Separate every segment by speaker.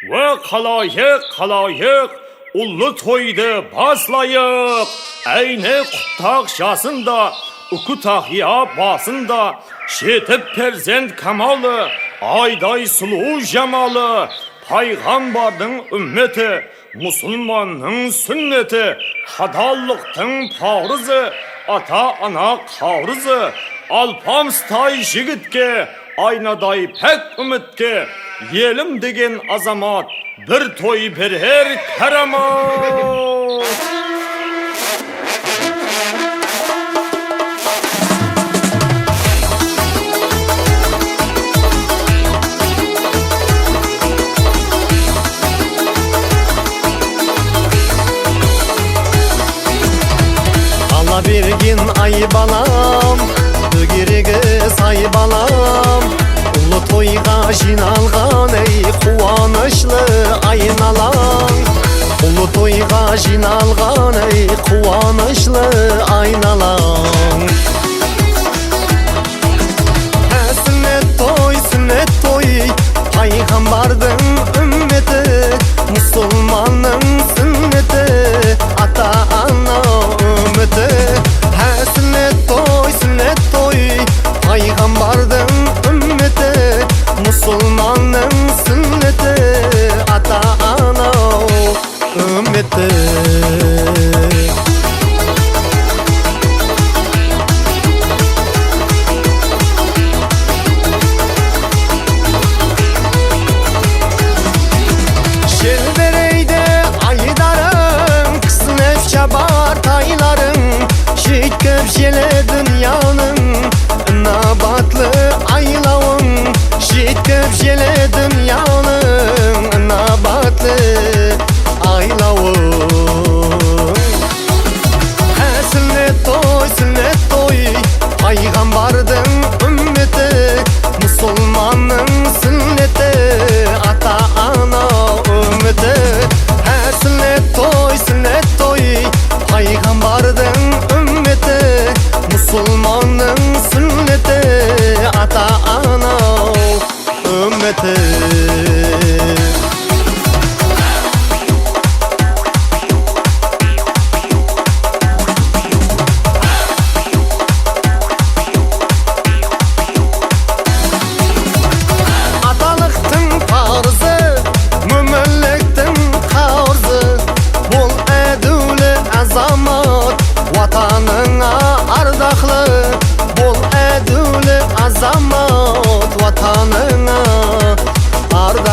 Speaker 1: Ve kalayık ullu toydu baslayık. Eyni kuttak şasında, ukutahya basında, şetip perzent kamalı, ayday sulu jamalı, Paygambardın ümmeti, musulmanın sünneti, hadallıktın pavrızı, ata ana kavrızı, alpamstay jigitke, aynaday pek ümitke, yelim degen azamat, bir toy bir her karamat.
Speaker 2: Bir gün ay balam, dügirigi say balam, ulu toyga jinalgan ey kuvanışlı aynalan. Ulu toyga jinalgan ey kuvanışlı aynalan. Sünnet toy, Paygambardın ümmeti, musulmanın sünneti, ata ana ümmeti. Sünnet toy, Paygambardın ümmeti, musulmanın sünneti, ata ana ümmeti. Şelbereyde aydarın, kısnef çabar tayların, şit köpşele dünyanın, nabatlı aylavın. Şit köpşele dünyanın, nabatlı aylavın. Sünnet toy, Paygambardın ümmeti, musulmanın sünneti, ata ana ümmeti. Sünnet toy, Paygambardın ümmeti, musulmanın sünneti, ata ana ümmeti. Atalıktın farzı, mümellektin karzı, bol edule azamat, vatanına ardaklı. Bol edule azamat, vatanına ardaklı.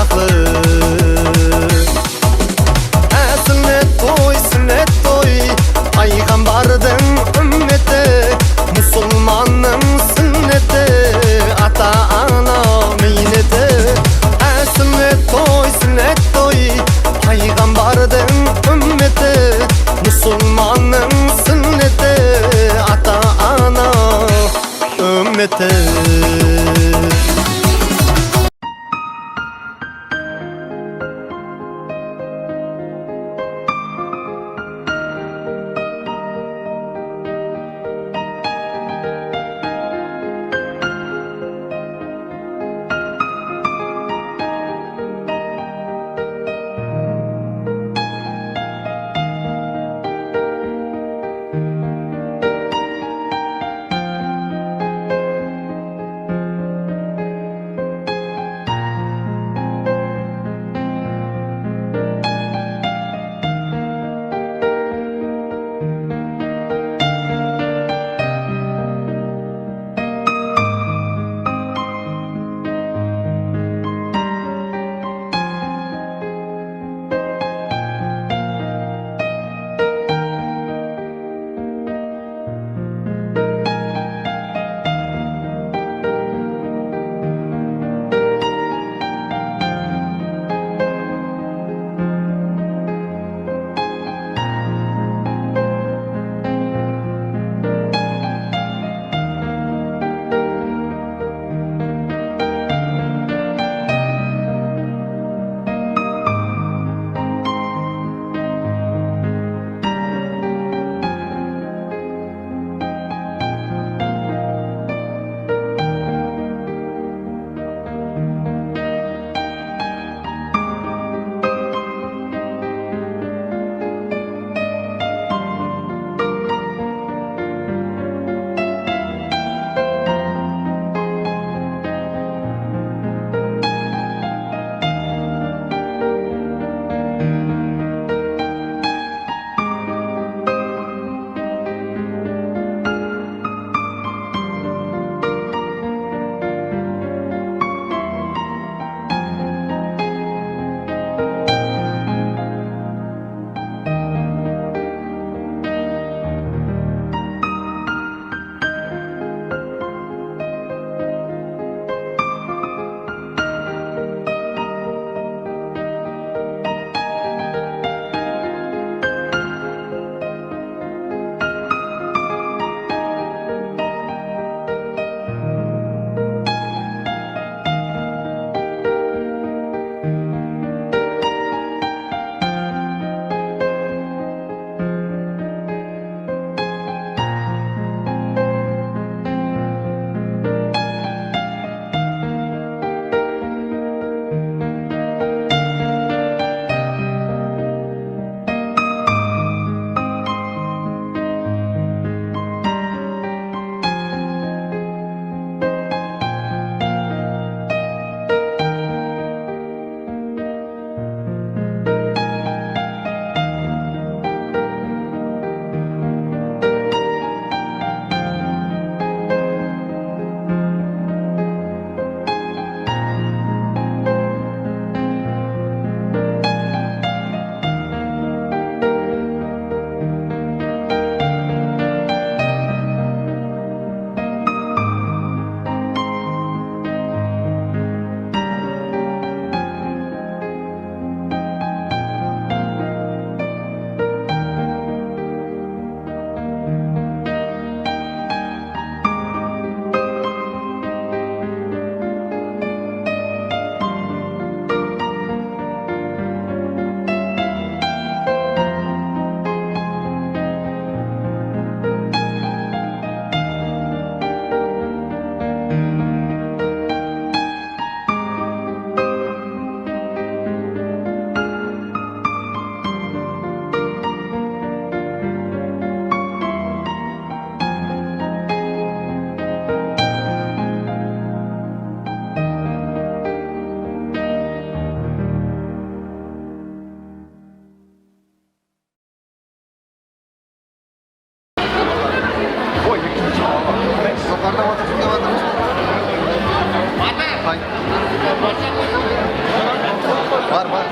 Speaker 2: Var var.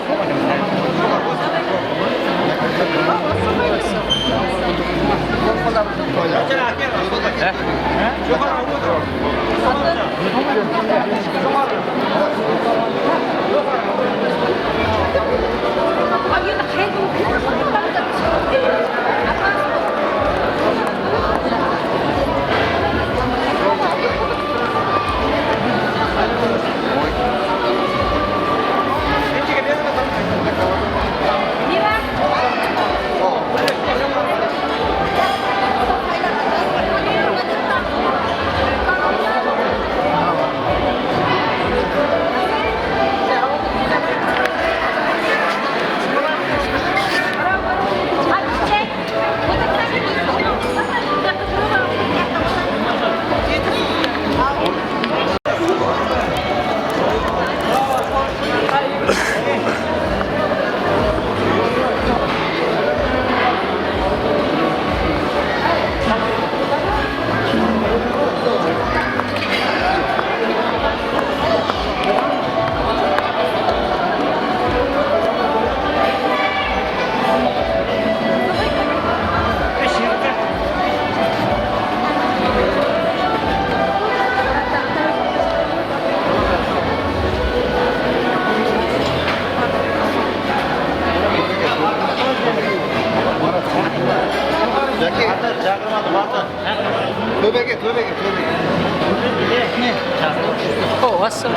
Speaker 2: Tövbege.
Speaker 3: Oh, what's up?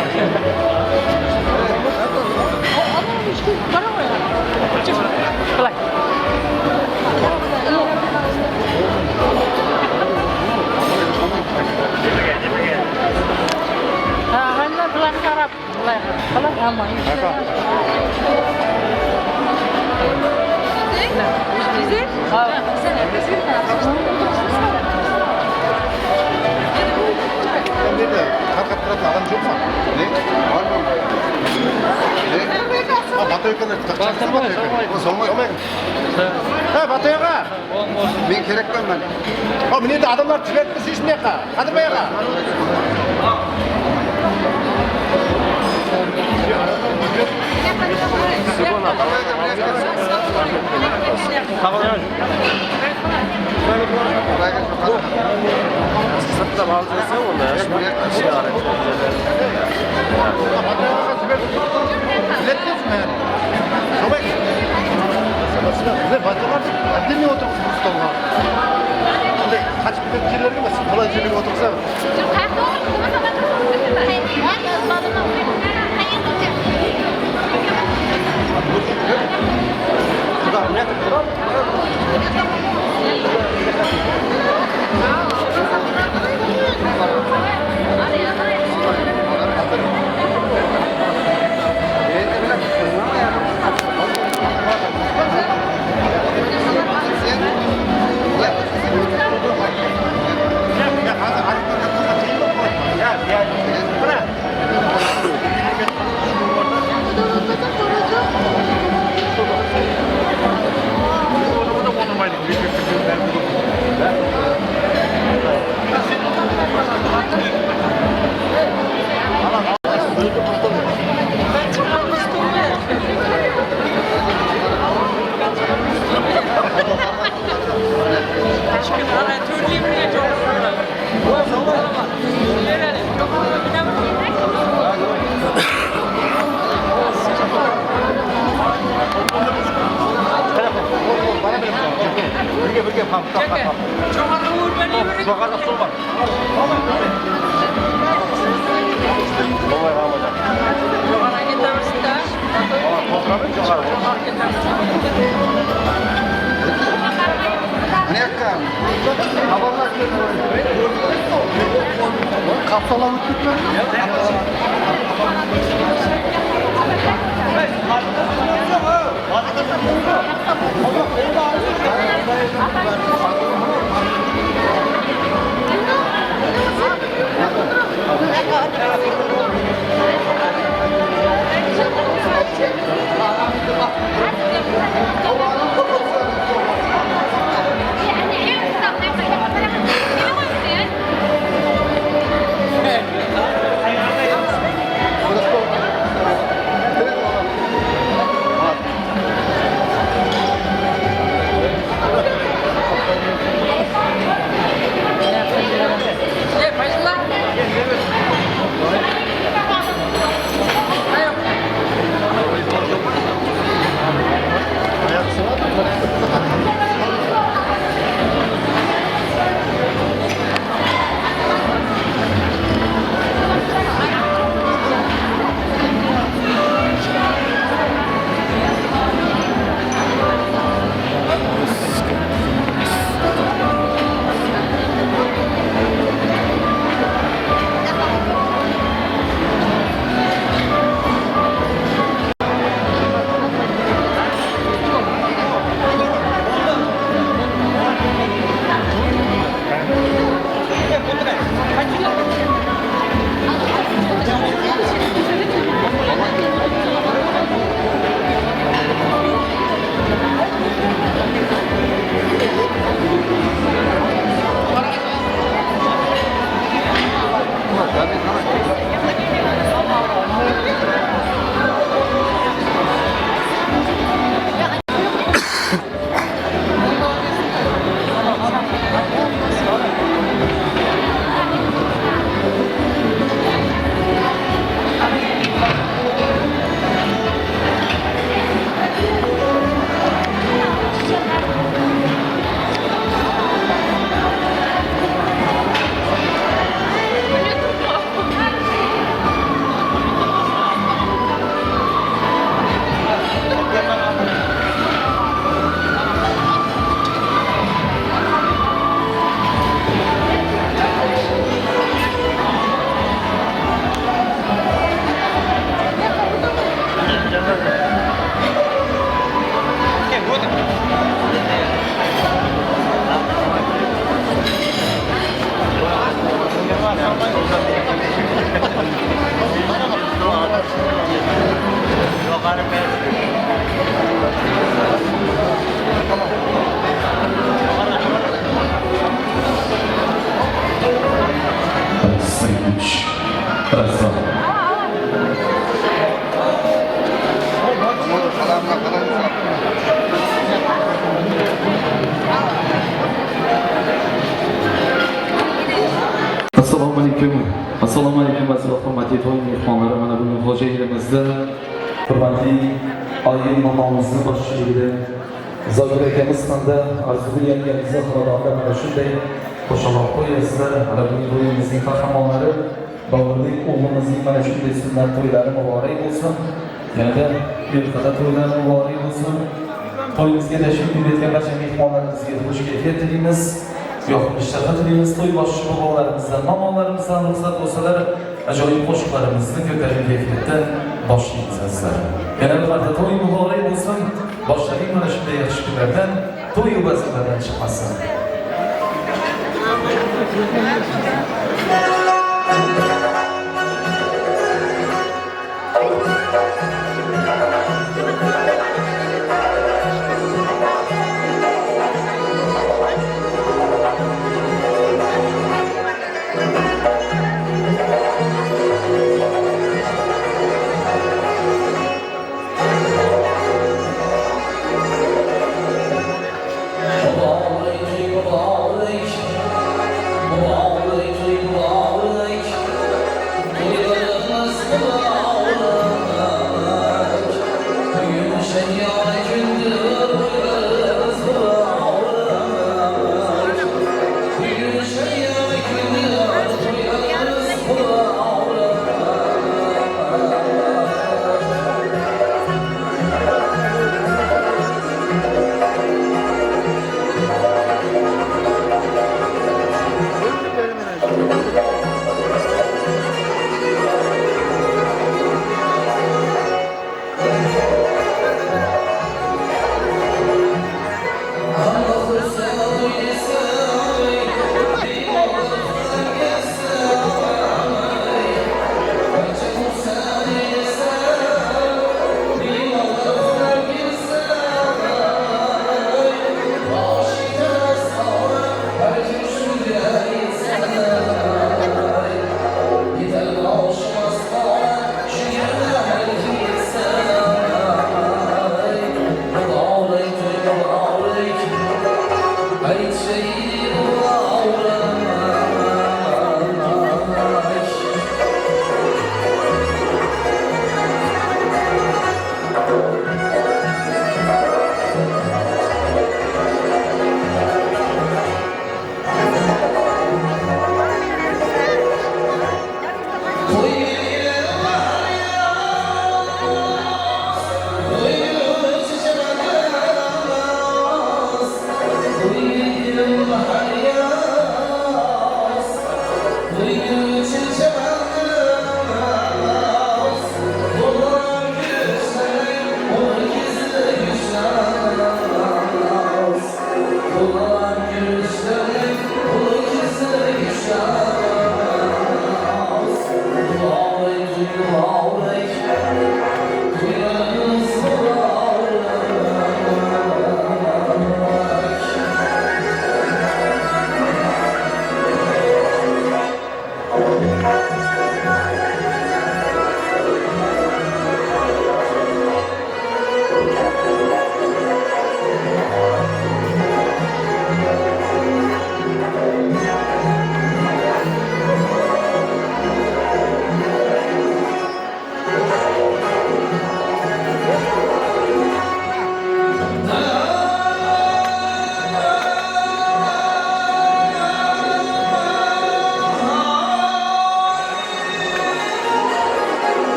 Speaker 3: Hanya pelan karap, pelan aman. Güzel.
Speaker 2: Nerede? Kalkat tarafta adam çok mu? Ne? Var mı? Ne? Ha, Batı yakın. Batı yakın. O solma yok mu? Ha, Batı yakın. Ben gerek ben ben. Ha, bu nerede adamlar tületmesi iş mi yakın? Hadi be yakın.
Speaker 4: Sırtta bağlayacaksa onda ya. Şey
Speaker 2: Tületmesi mi yani? Sobek. Ne batı var? Hadi mi oturup Mustafa? Hadi kaç bir kirleri mi? Falan kirleri otursa. Kapsalanıp gitmez.
Speaker 5: aleyküm. Assalomu alaykum aziz hurmatli to'y mehmonlari. Mana bugun xo'ja elimizda hurmatli oyin momomizni boshchiligida Zokir akamiz hamda Arzugul yangamizni xonadonida mana shunday qo'shaloq qo'yasizlar. Mana bugun to'yimizning qahramonlari Boburlik o'g'limizning mana shunday sunnat to'ylari muborak bo'lsin. Yanada yurtda to'ylar muborak bo'lsin. To'yimizga tashrif buyurgan barcha mehmonlarimizga xush kelib tilaymiz. Yo'qmish tilaymiz. To'y boshchi bobolarimizdan, momollarimizdan ruxsat bo'lsalar, ajoyib qo'shiqlarimizni ko'tarib kayfiyatda boshlaymiz azizlar. Yana bir marta to'y muborak bo'lsin. Boshlaring mana shunday yaxshi kunlardan, to'y vazifalardan chiqmasin.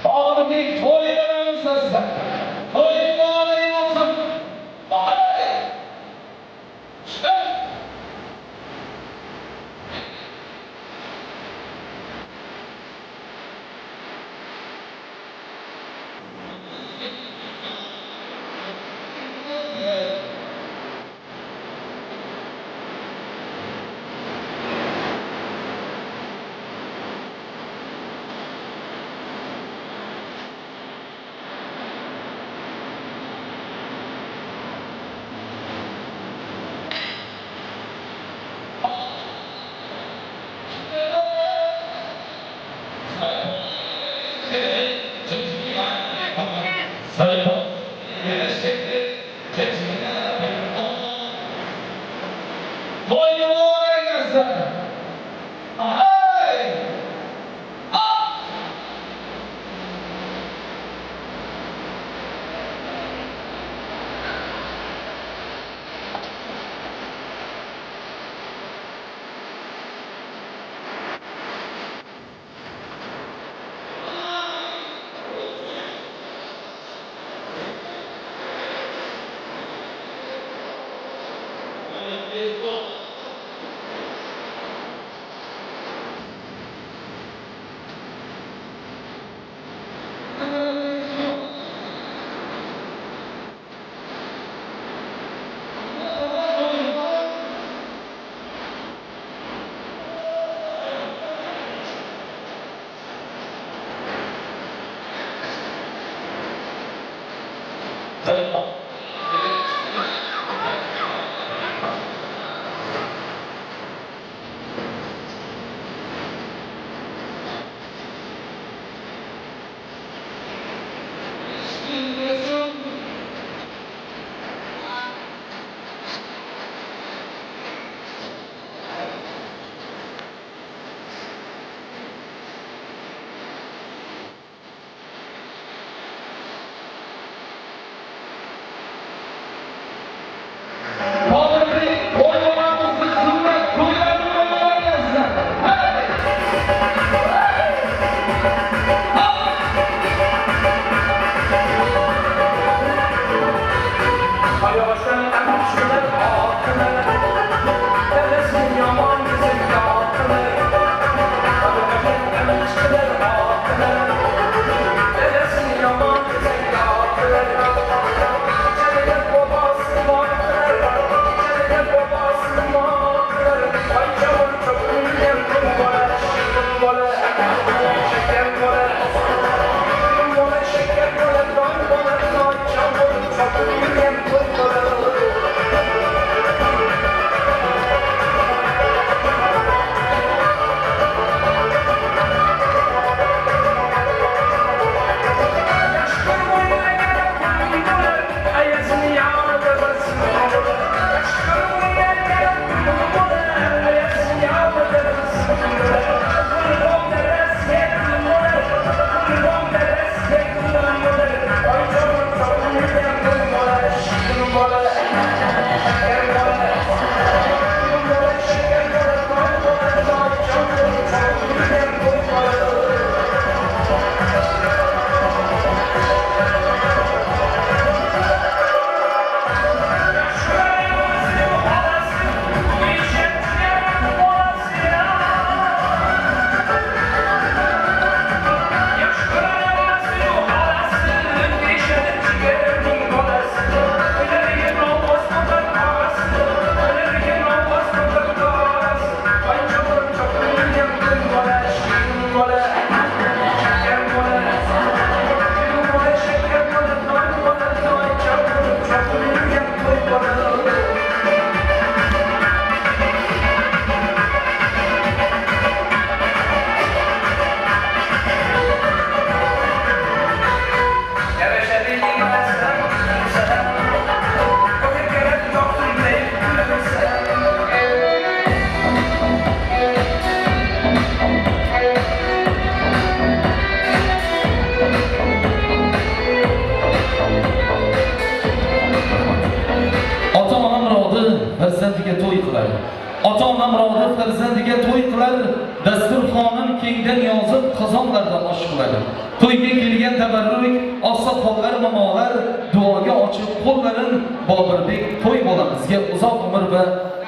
Speaker 5: Ağabey toylarımızda toylarımızda farzandiga to'y qiladi. ota-ona murodi farzandiga to'y qilar, dasturxonin kengdan yozib qozonlarda osh qilar. To'yga kelgan tabarruk, oqsoqollar, momolar duoga ochib qo'llarin, Bobirbek to'y bolamizga uzoq umr va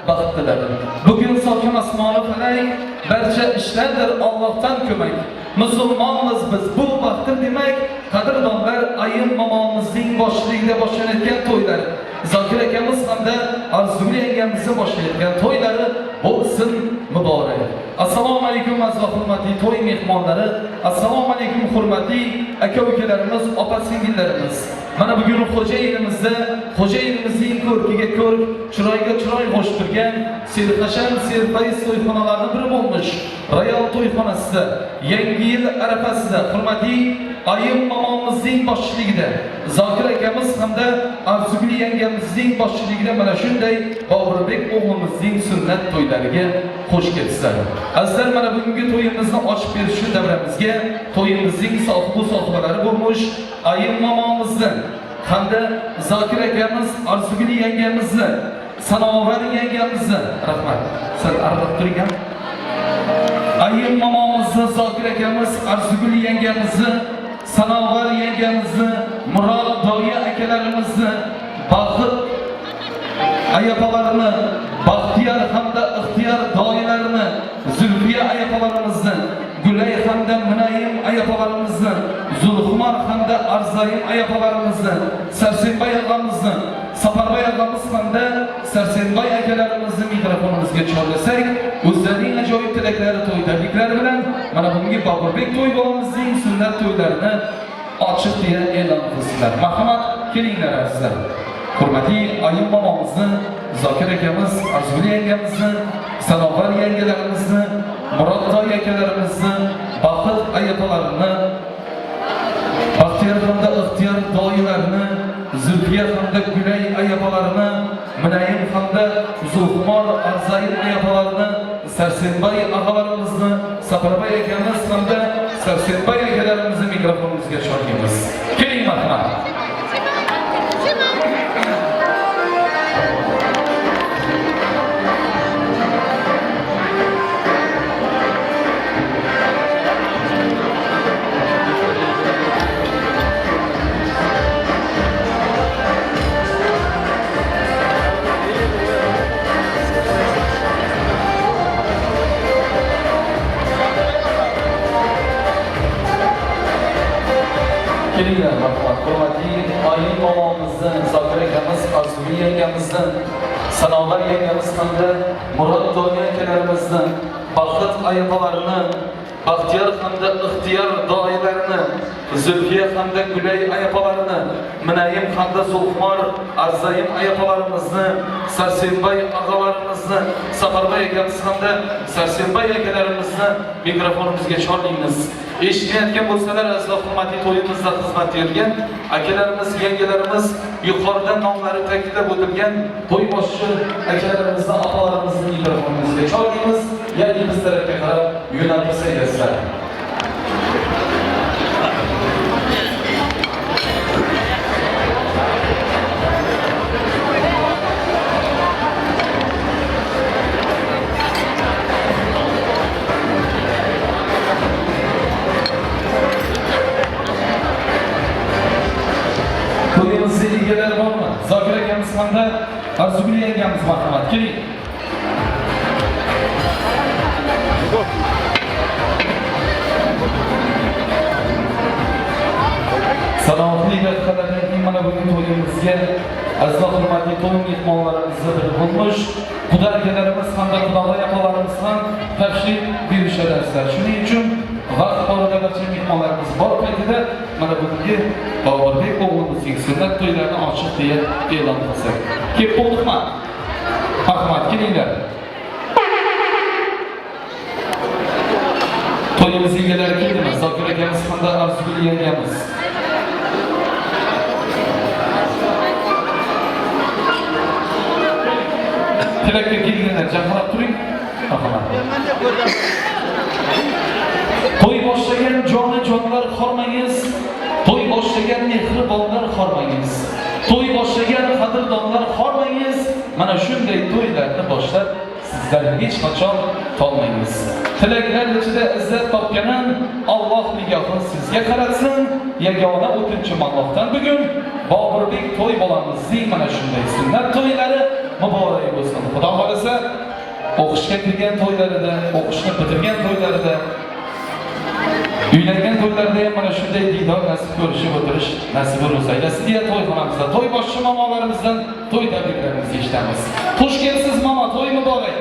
Speaker 5: baxt tilar. Bugun sokin osmoni falak, barcha ishlardir Allohdan ko'mak. Musulmonmiz biz, bu baxtdir demak, qadrdonlar ayim momomizning boshchiligida boshlanayotgan to'ylar, Zokir akamiz hamda Arzugul yangamizning boshlayotgan to'ylari bo'lsin muborak. Assalomu alaykum aziz hurmatli to'y mehmonlari, assalomu alaykum hurmatli aka-ukalarimiz, opa-singillarimiz. Mana bugun xo'jayinimizning ko'rkiga ko'rk, chiroyga chiroy qo'shtirgan serxasham serfayz to'yxonalarning biri bo'lmish Royal to'yxonasida Yangi yil arafasida hurmatli ayim momomizning boshchiligida, Zokir akamiz hamda Arzugul yangamizning boshchiligida mana shunday Bobirbek o'g'limizning sunnat to'ylariga xush kelibsizlar. Azizlar, mana bugungi to'yimizni ochib berish uchun davramizga to'yimizning sohibalari bo'lmuş ayim momomizni hamda Zokir akamiz, Arzugul yangamizni, Sanovar yangamizni, rahmat. Siz aralab turgan ayim momomizni, Zokir akamiz, Arzugul yangamizni, Sanovar yangamizni, Murod doya akalarimizni, Baxit ayapalarini, Baxtiyor hamda ixtiyor doyalarini, Zulfiya ayapalarimizni, Gulay hamda Munayim ayapalarimizni, Zulxumar hamda Arzayim ayapalarimizni, Sarsenbay agamizni, Safarboy agamiz hamda Sarsenbay akalarimizni mikrofonimizga chorlasak, o'zlarining ajoyib tilaklari, to'y tabriklari bilan mana bugungi Bobirbek to'y bolamizning sunnat to'ylarini ochiq deya e'lon qilsinlar. Marhamat, kelinglar azizlar. Hurmatli ayim momomizni, Zokir akamiz, Arzugul yangamizni, Sanovar yangalarimizni, Murod doya akalarimizni, Baxit ayapalarini, Baxtiyor hamda ixtiyor doyalarini, Zulfiya hamda Gulay ayapalarini, Munayim hamda Zulxumor Arzayim ayapalarini, Sarsenbay agalarimizni, Safarboy akamiz hamda Sarsenbay akalarimizni mikrofonimizga chorlaymiz. Keling marhamat. Kelinglar marhamat, hurmatli ayim momomizni, Zokir akamiz, Arzugul yangamizni, Sanovar yangamiz hamda Murod doya akalarimizni, Baxit ayapalarini, Baxtiyor hamda ixtiyor doyalarini, Zulfiya hamda Gulay ayapalarini, Munayim hamda Zulxumor Arzayim ayapalarimizni, Sarsenbay agalarimizni, Safarboy akamiz hamda Sarsenbay akalarimizni mikrofonimizga chorlaymiz. Eshitayotgan bo'lsalar, aziz hurmatli to'yimizda xizmat bergan akalarimiz, yangalarimiz, yuqorida nomlari ta'kidlab o'tilgan to'y boshchi akalarimizni, opalarimizni mikrofonimizga chorlaymiz. Ya'ni biz tarafga qarab yo'naltirsangizlar. To'yimizda egalari bormi? Zokir akamiz hamda Arzugul yangamiz, marhamat, keling. Sanoatli daqiqalardan keyin mana bugun to'yimizga aziz hurmatli to'y mehmonlarimizni bir bo'lmuş Xudo akalarimiz hamda Xudovoy opalarimiz ham tashrif buyurishadi azizlar. Shuning uchun vaqt borida barcha mehmonlarimiz bor paytida mana bugungi Bobirbek o'g'limizning sunnat to'ylarini ochiq deya e'lon qilsak. Kelib bo'ldikmi? Marhamat, kelinglar. To'yimiz egalari keldimi? Zokir akamiz hamda Arzugul yangamiz. Tilakka kelganlar chaqirib turing. Marhamat. To'y boshlagan joni-jonlar xormangiz, to'y boshlagan mehribonlar xormangiz, to'y boshlagan qadrdonlar xormangiz. Mana shunday to'ylarni boshlab sizlarga hech qachon tolmaymiz. Tilaklar ichida izzat topganim Alloh nigohini sizga qaratsin. Yagona o'tinchim Allohdan bugun Boburbek to'y bolamizning mana shunday sunnat to'ylari muborak bo'lsin. Xudo xolasa o'qishga kirgan to'ylarida, o'qishni bitirgan to'ylarida, uylangan to'ylarda ham mana shunday diydor nasib ko'rishib o'tirish nasib bo'lsa aylasin deya to'yxonamizda to'y boshchi mamolarimizdan to'y tabriklarimizni eshitamiz. Xush kelibsiz mama, to'y muborak.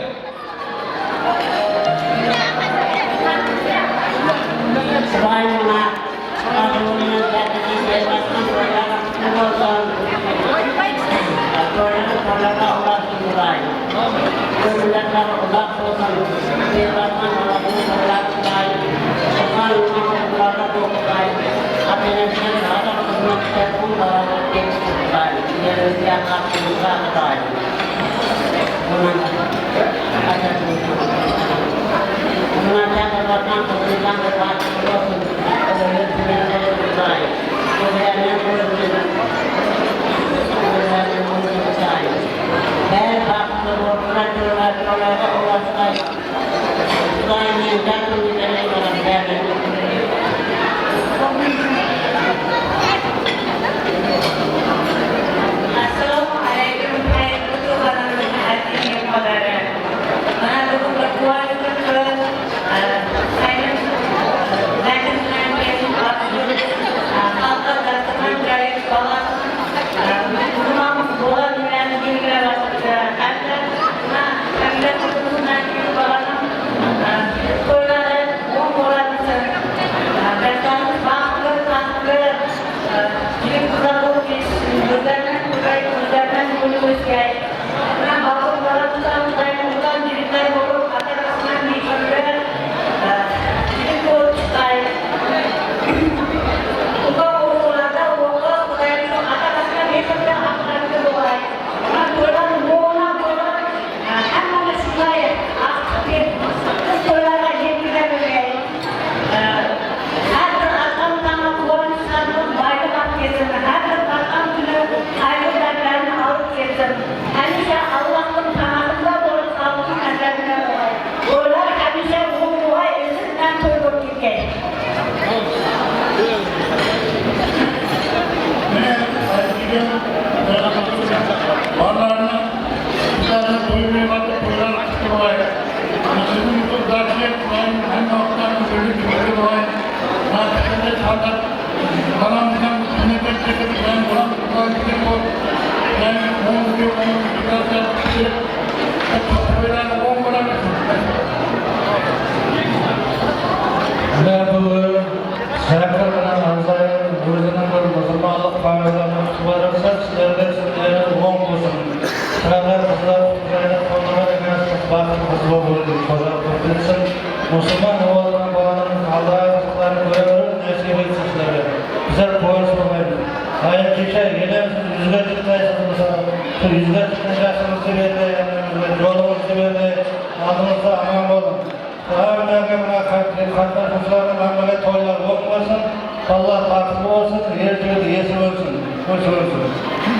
Speaker 5: Allah farklı olsun, her türlü yesin olsun, hoş olsun.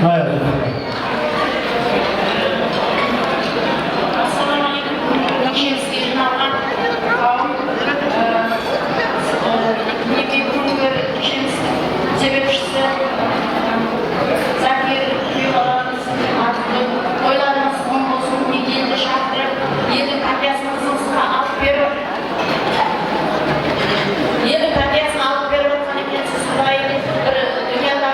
Speaker 5: Hayır.
Speaker 6: Yerin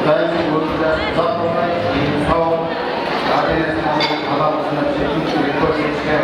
Speaker 2: Ben burada uzak olmak, sağ ol. Ailenizin adamlarına çekmiş bir koşu çıkıyor.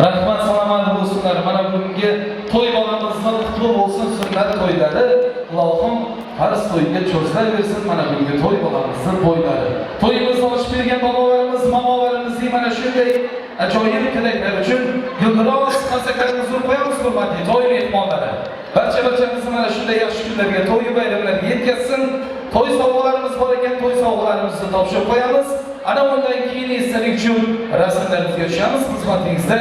Speaker 5: Rahmat salamat bo'lsinlar. Mana bugungi to'y bolamizning qutlug' bo'lsin sunnat to'ylari. Allohim farz to'yga cho'zilaversin. Mana bugungi to'y bolamizning to'ylari. To'yimizni ochib bergan bobolarimiz, momolarimizni mana shunday ajoyib tilaklar uchun guldiroz qasakarimiz urib qo'yamiz hurmatli to'y mehmonlari. Barchamizni mana shunday yaxshi kunlarga, to'y bayramlarga yetkazsin. To'y sovg'alarimiz bor ekan, to'y sovg'alarimizni topshirib qo'yamiz. Ana undan keyin esdalik uchun rasmlarimizga tushamiz. Xizmatingizda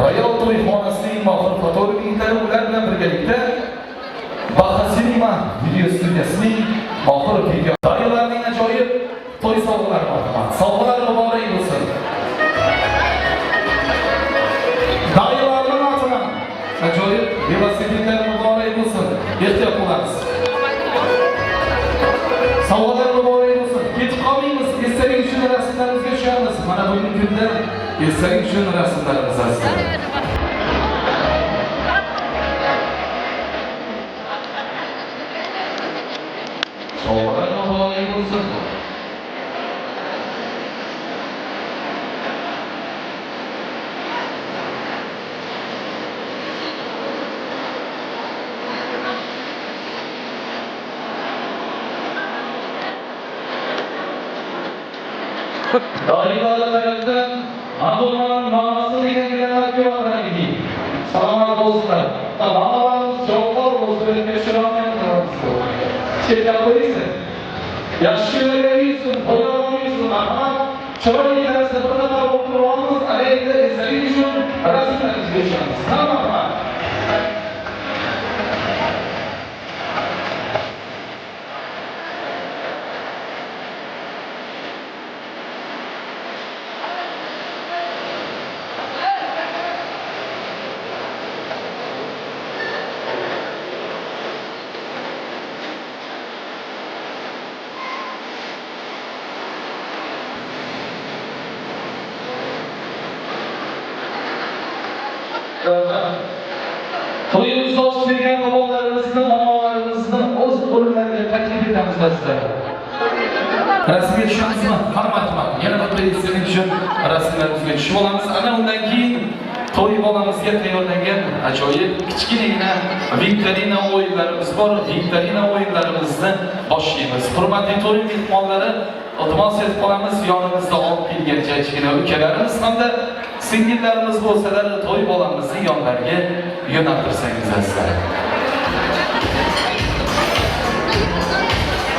Speaker 5: Royal to'yxonasining mohir fotograflari ular bilan birgalikda Bahasinima video studiyasining mohir video tayyorlarning ajoyib to'y sovg'alari bor. Sovg'alar muborak bo'lsin. Dayılarının altına ajoyib velosipedlar muborak bo'lsin. Ehtiyot qilamiz. Sovg'alar muborak bo'lsin. Ketib qolmaymiz. Esdalik uchun rasmlarimizga tushamiz. Mana bugungi kunda esdalik uchun rasmlarimiz aslida. Sovg'alar muborak bo'lsin. Daireler tarafından Anadolu'nun manasını ilgilenenler var gibi. Selamat olsunlar. Allah'ın çoklar olsun ve meşhuramayan tarafı. Şeyler yaşlılara iyisin, oyalara iyisin ama çoğu ilerisi burada oturmamız aleyhinde eseri için arasında izleyeceğiz. Tamam mı? To'yimizni ochib bergan bobolarimizni, momolarimizni o'z o'rinlariga taklif etamiz sizlarga. Rasmga tushimizmi? Hurmatman. Yana bir prezident uchun rasmlarimizga tushib olamiz. Ana undan keyin to'y bolamizga tayyorlangan ajoyib kichkinagina viktorina o'yinlarimiz bor. Viktorina o'yinlarimizni boshlaymiz. Hurmatli to'y mehmonlari, iltimos etib qolamiz, yonimizda olib kelgan jajjigina ukalarimiz hamda singillarimiz bo'lsalar, to'y bolamizni yonlariga yo'naltirsangiz sizlar.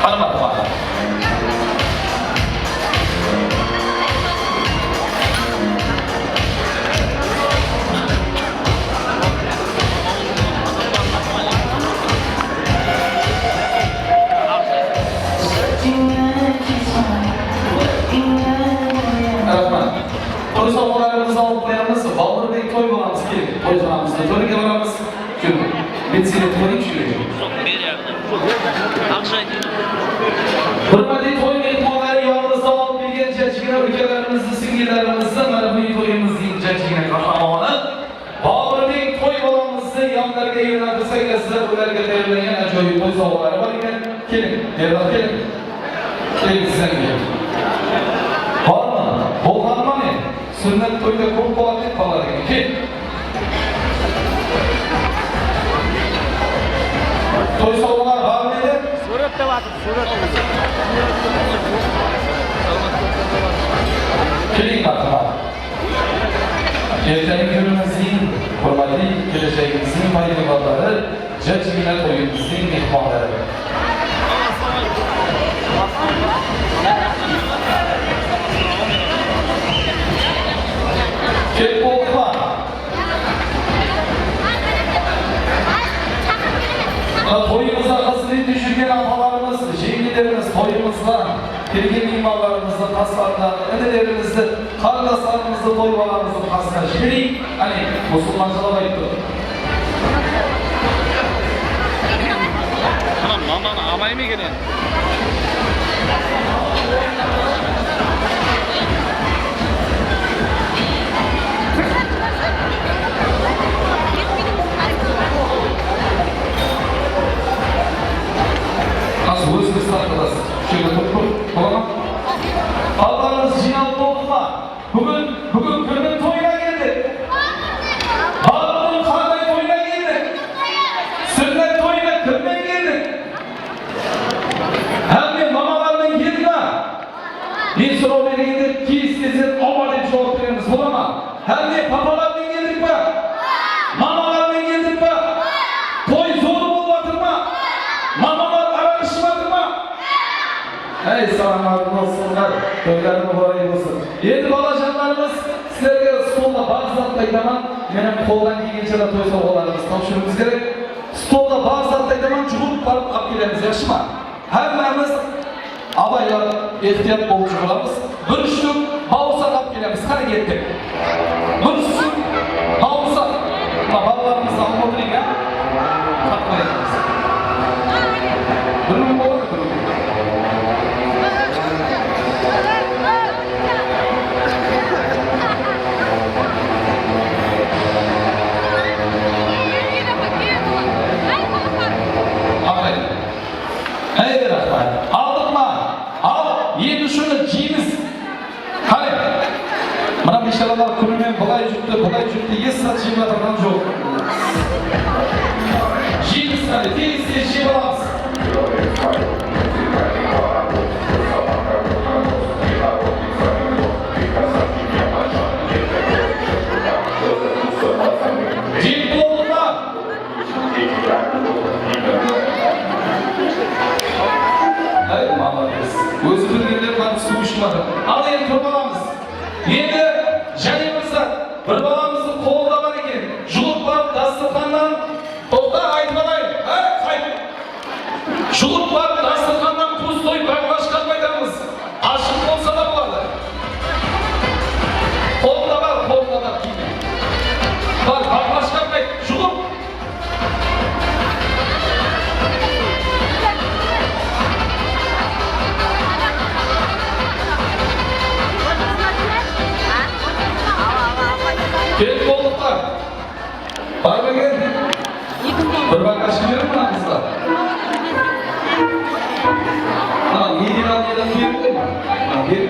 Speaker 5: Hurmatli to'y sovg'alarimizni olib qo'yamiz. Boburbek to'y bolamiz keling. To'y bolamizni to'yga boramiz. Shu benzin qo'ying shu. Hurmatli to'y mehmonlari, yonimizda olib kelgan jajjigina ukalarimizni, singillarimizni, mana bu to'yimizning jajjigina qahramoni Boburbek to'y bolamizni yonlariga yo'naltirsangiz, ularga tayyorlangan ajoyib to'y sovg'alari bor ekan. Keling, yerda keling. Keling sizlarga. Bormi? Bo'lganmi? Sunnat to'yda ko'p qo'llanib qoladi ekan. To'y sovg'alar bormi edi?
Speaker 4: Suratda vaqt, suratda.
Speaker 5: Keling marhamat. Ertangi kunimizning hurmatli kelajagimizning poydevorlari jajjigina to'yimizning mehmonlari. Kelib bo'ldilar. To'yimiz arkasını düşürgen atalarımız, şehitlerimiz toyumuzda, kelgen imanlarımızda, taslarlarında, enelerimizi, kardeşlerimizi, toyvalarımızı taslar. Şimdi, hani Müslümancalar ayıptı.
Speaker 4: Tamam, amay mı gene?
Speaker 5: Nasıl özümüz arkadaşlar? Şöyle tuttuk, tamam. Allah'ınız jinalıp oldular. Bugün kırmın toyuna geldik. Bağlı'nın kahve toyuna geldik. Sünnet toyuna kırmın geldik. Hem de mamalarının geldiler. Bir sıra oraya geldik ki istesin ama diye cevap veriniz bulama. Hem de papalarının geldik mi? Mamalarının geldik mi? Toy zoru bulmatırma. Mamalar aranışmadırma. Hey selamünaleyküm olsunlar. Köyler mübarek olsun. Yeni balacanlarımız sizlerge stolda bazı aytaman benim koldan gelgençe de toy sovg'alarimiz topshirishimiz kerak. Stolda bazı aytaman jug'ib barib olib kelamiz, yaxshimi? Hammamiz abaylar ehtiyot bo'lib bo'lamiz. Bir shtuk bavsa olib kelamiz. Qani ketdik. Bir shtuk bavsa. Bolalarimizni olib o'tiring ha. Qatmaymiz. Bir ming bo'ladi. Hey rahmat, aldık mı? Al, yedi şunu cimiz. Hadi. Bana bir şeyler kulümen bulay cüktü, yes sat cimlatırdan çok. Cimiz hadi, değilse cimalaz. Cim doldular. Hayır Muhammed'imiz. Özü bilgiler var, su uçmadı. Alayım kurbalamız. Yedi canımızda bir balamızın kolunda var ekan. Julup var dasturxondan. To'xta aytmalayım. Ha, qayt. Julup var dasturxondan tuz to'yib baqlash qilmaymiz. Aşık olsa da bo'ladi. Kolunda var. Bak baqlash qilmaydi. Julup. Kelip olduklar. Var mı gel? Bir bakaş verir mi lan kızlar? Tamam, 7 lira yedim verir mi? Gel.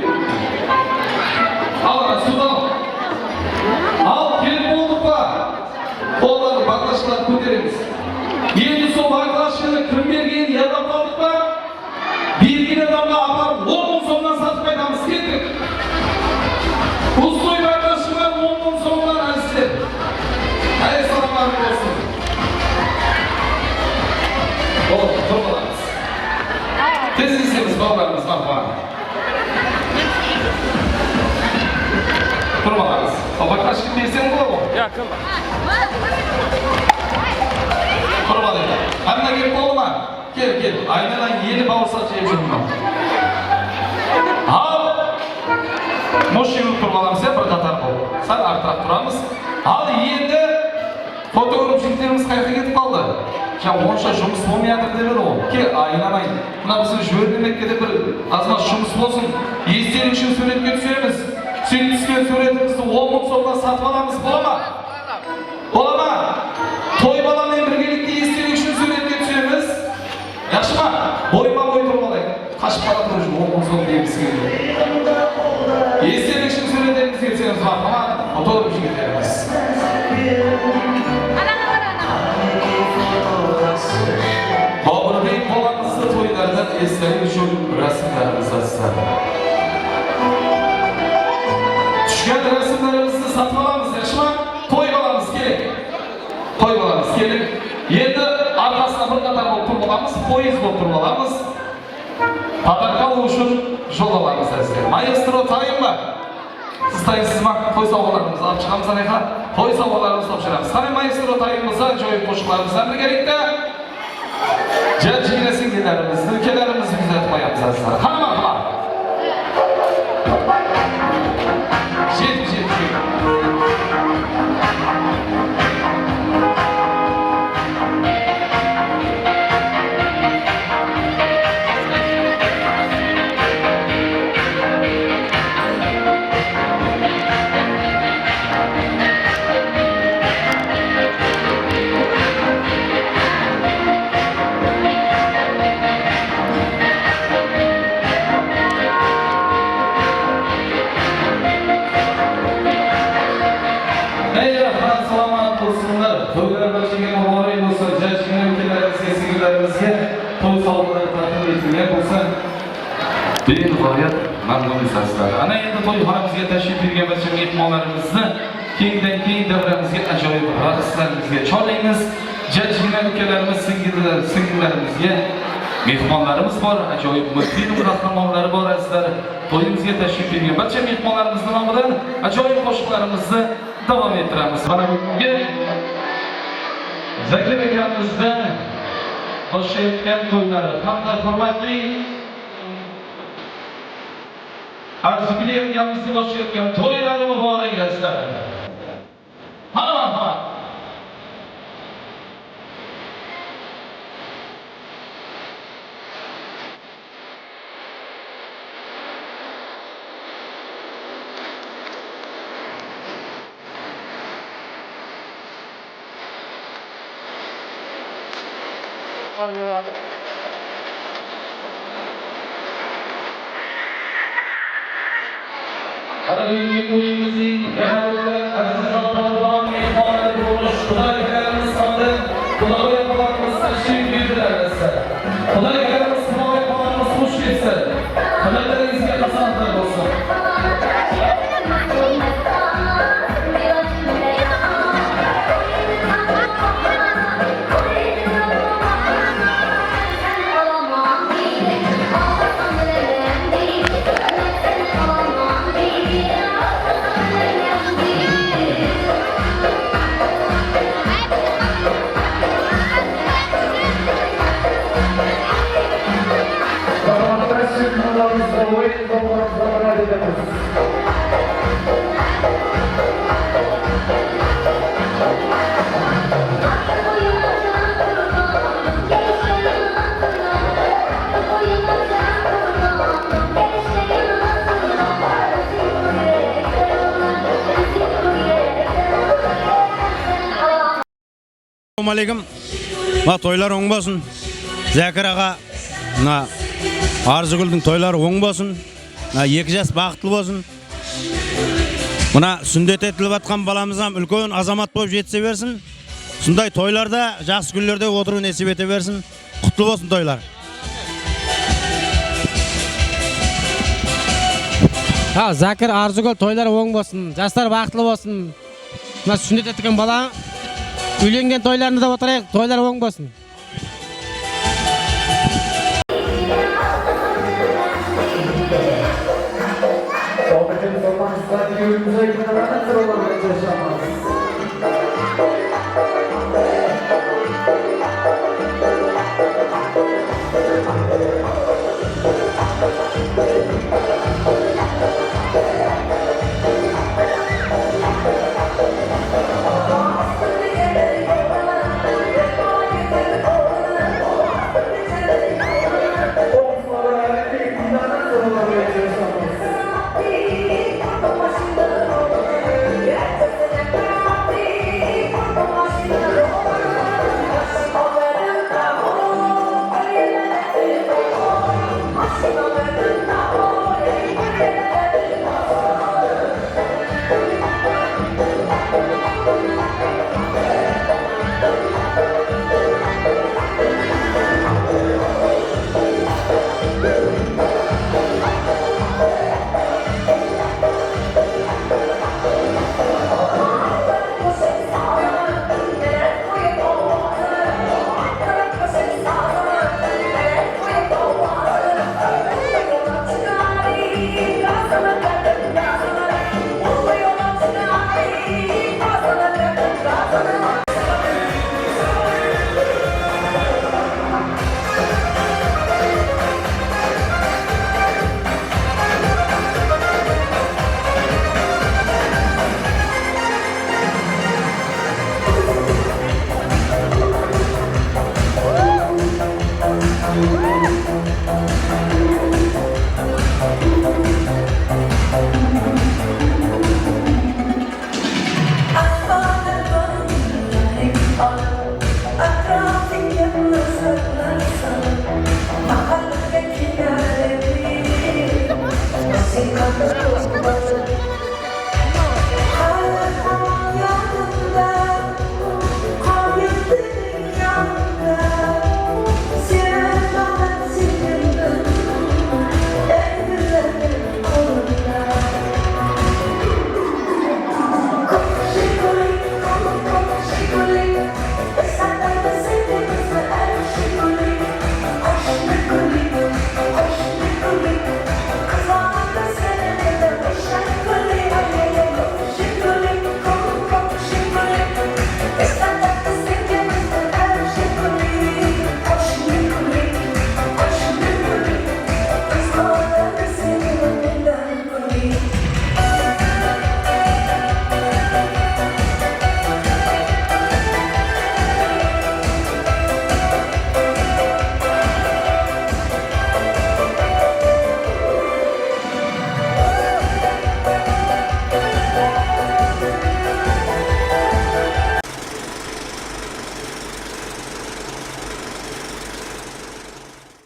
Speaker 5: Al lan, sudan. Al, kelip olduklar. Kolları, baklaşlar köterimiz. Yeni son baklaşını kırm bergen yerden kaldık mı? Bir gün adamla aparıp 10 sonundan satıp aydamız getirdik. Ustoy baklaşını 10 sonundan azizler. Hayır selamlar olsun. Oğlum, topalarımız. Tezlisiniz babalarımız var var. Durmalarınız. Bakkaş gibi dersen bu mu?
Speaker 4: Yakın.
Speaker 5: Durmalarınız. Anne gelip olma. Gel. Aynadan yeni bağırsak yiyeceğim ben. Al. Moşevi turbalarımız hep bir katar oldu. Sen arttırak duramız. Al yedi fotoğrafçiliklerimiz kayıta gidip kaldı. Ya onca şumuz olmayadır dedi o. Ki aynamayın. Buna bizim jürdürmek gibi bir azman şumuz olsun. Yesteğin için söyleyip götürüyoruz. Sen düşken söyledimizde 10 mut sonunda satıp alamız. Olama. Olama. Toy balanla birlikte yesteğin için söyleyip götürüyoruz. Yaşma. Boyma boy turbalayın. Kaç para duruşum 10 mut sonunda diyebiliriz geliyor. Yesteğin için söylediğimiz getirseniz var ama fotoğraf için getiririz. Babır Bey Polanlısı toylardan esnerim için resimlerimizi açsın. Düşken resimlerimizi satmalarımız yaşma, toy balamız gelin. Toy balamız gelin. Endi arkasına bir qator bo'lib turib olamiz, poyezd bo'lib turib olamiz. Padarka uchun yo'l olamiz sizga. Maestro tayinmi? Siz tayinsizmi? To'y sovg'alarimizni olib chiqamiz anaqa. To'y sovg'alarimizni topshiramiz. Qani maestro tayin bo'lsa, joy qo'shiqlarimizdan birgalikda jajjigina singillarimizni, ukalarimizni kuzatib qo'yamiz sizlar. Qani marhamat. Jet. To'ylar boshiga muborak bo'lsa, jajjigina ukalarimizga, sing'illarimizga to'y sovg'alari taqdim etilgan bo'lsa, benihoyat mamnunmiz sizlar. Ana endi to'yxonamizga tashrif buyurgan barcha mehmonlarimizni kengdan-keng davramizga ajoyib raqslarimizga chorlaymiz. Jajjigina ukalarimiz, singillarimizga mehmonlarimiz bor, ajoyib multfilm qahramonlari bor azizlar. To'yimizga tashrif buyurgan barcha mehmonlarimizning nomidan ajoyib qo'shiqlarimizni davom ettiramiz. Mana bugungi Zakir akamizdan boshlayotgan to'ylari hamda hurmatli Arzugul akamizning boshlayotgan to'ylari muborak azizlar. Ha. Bugungi to'yimizning yanada aziz va mehmonlar bo'lish Xudoylarimiz hamda Xudoylarimiz tashrif buyurdilar. Xudoylarimiz Xudoylarimiz xush kelsin. Xudoylaringizga qasamlar bo'lsin.
Speaker 6: Assalomu alaykum. To'ylar o'ng bo'lsin. Zakir ağa, Arzugulning to'ylari o'ng bo'lsin. Екі жас baxtli bo'lsin. Buna sünnet etilib atgan balamiz ham ulkan azamat bo'lib yetse bersin. Shunday to'ylarda, yaxshi kunlarda o'tirib nasib ete bersin. Qutlu bo'lsin to'ylar.
Speaker 4: Zakir Arzugul to'ylari o'ng bo'lsin. Yoshlar baxtli bo'lsin. Mana sünnet etgan bala uylengen to'ylarni da o'tiraylik, to'ylar o'ng bo'lsin.
Speaker 5: Sohbetimiz olmamızdan yürümüze gitmeden sonra yaşamaz.